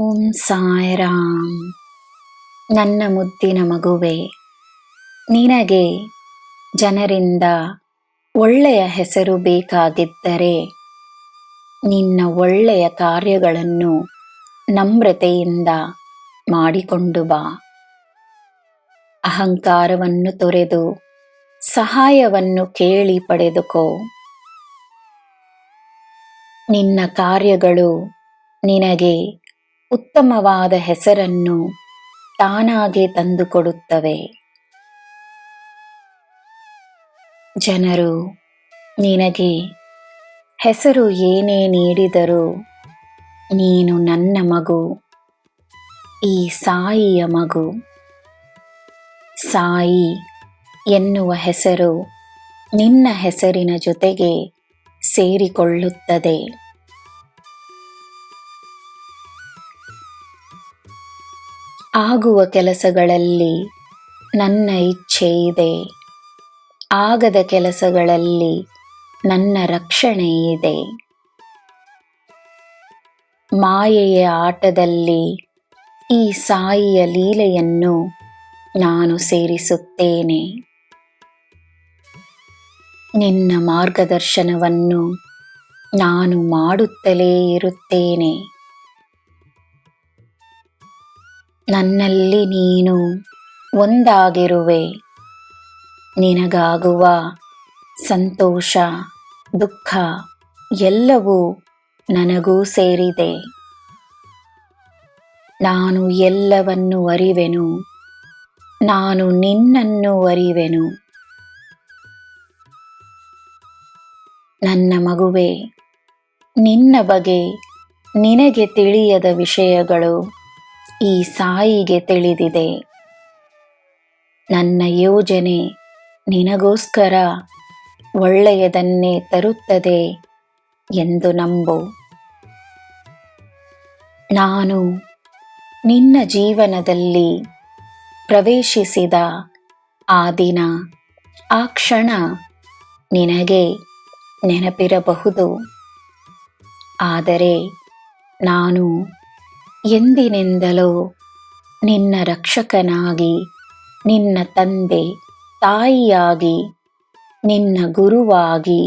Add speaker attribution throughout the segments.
Speaker 1: ಓಂ ಸಾಯಿರಾಮ್. ನನ್ನ ಮುದ್ದಿನ ಮಗುವೆ, ನಿನಗೆ ಜನರಿಂದ ಒಳ್ಳೆಯ ಹೆಸರು ಬೇಕಾಗಿದ್ದರೆ ನಿನ್ನ ಒಳ್ಳೆಯ ಕಾರ್ಯಗಳನ್ನು ನಮ್ರತೆಯಿಂದ ಮಾಡಿಕೊಂಡು ಬಾ. ಅಹಂಕಾರವನ್ನು ತೊರೆದು ಸಹಾಯವನ್ನು ಕೇಳಿ ಪಡೆದುಕೋ. ನಿನ್ನ ಕಾರ್ಯಗಳು ನಿನಗೆ ಉತ್ತಮವಾದ ಹೆಸರನ್ನು ತಾನಾಗೆ ತಂದುಕೊಡುತ್ತವೆ. ಜನರು ನಿನಗೆ ಹೆಸರು ಏನೇ ನೀಡಿದರೂ ನೀನು ನನ್ನ ಮಗು, ಈ ಸಾಯಿಯ ಮಗು. ಸಾಯಿ ಎನ್ನುವ ಹೆಸರು ನಿನ್ನ ಹೆಸರಿನ ಜೊತೆಗೆ ಸೇರಿಕೊಳ್ಳುತ್ತದೆ. ಆಗುವ ಕೆಲಸಗಳಲ್ಲಿ ನನ್ನ ಇಚ್ಛೆ ಇದೆ, ಆಗದ ಕೆಲಸಗಳಲ್ಲಿ ನನ್ನ ರಕ್ಷಣೆ ಇದೆ. ಮಾಯೆಯ ಆಟದಲ್ಲಿ ಈ ಸಾಯಿಯ ಲೀಲೆಯನ್ನು ನಾನು ಸೇರಿಸುತ್ತೇನೆ. ನಿನ್ನ ಮಾರ್ಗದರ್ಶನವನ್ನು ನಾನು ಮಾಡುತ್ತಲೇ ಇರುತ್ತೇನೆ. ನನ್ನಲ್ಲಿ ನೀನು ಒಂದಾಗಿರುವೆ. ನಿನಗಾಗುವ ಸಂತೋಷ, ದುಃಖ ಎಲ್ಲವೂ ನನಗೂ ಸೇರಿದೆ. ನಾನು ಎಲ್ಲವನ್ನು ಅರಿವೆನು, ನಾನು ನಿನ್ನನ್ನು ಅರಿವೆನು. ನನ್ನ ಮಗುವೆ, ನಿನ್ನ ಬಗ್ಗೆ ನಿನಗೆ ತಿಳಿಯದ ವಿಷಯಗಳು ಈ ಸಾಯಿಗೆ ತಿಳಿದಿದೆ. ನನ್ನ ಯೋಜನೆ ನಿನಗೋಸ್ಕರ ಒಳ್ಳೆಯದನ್ನೇ ತರುತ್ತದೆ ಎಂದು ನಂಬು. ನಾನು ನಿನ್ನ ಜೀವನದಲ್ಲಿ ಪ್ರವೇಶಿಸಿದ ಆ ದಿನ, ಆ ಕ್ಷಣ ನಿನಗೆ ನೆನಪಿರಬಹುದು. ಆದರೆ ನಾನು ಎಂದಿನಿಂದಲೂ ನಿನ್ನ ರಕ್ಷಕನಾಗಿ, ನಿನ್ನ ತಂದೆ ತಾಯಿಯಾಗಿ, ನಿನ್ನ ಗುರುವಾಗಿ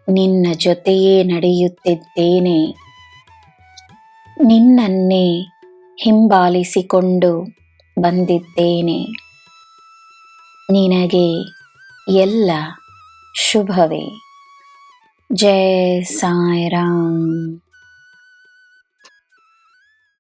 Speaker 1: ನಿನ್ನ ಜೊತೆಯೇ ನಡೆಯುತ್ತಿದ್ದೇನೆ. ನಿನ್ನನ್ನೇ ಹಿಂಬಾಲಿಸಿಕೊಂಡು ಬಂದಿದ್ದೇನೆ. ನಿನಗೆ ಎಲ್ಲ ಶುಭವೇ. ಜೈ ಸಾಯಿರಾಮ್.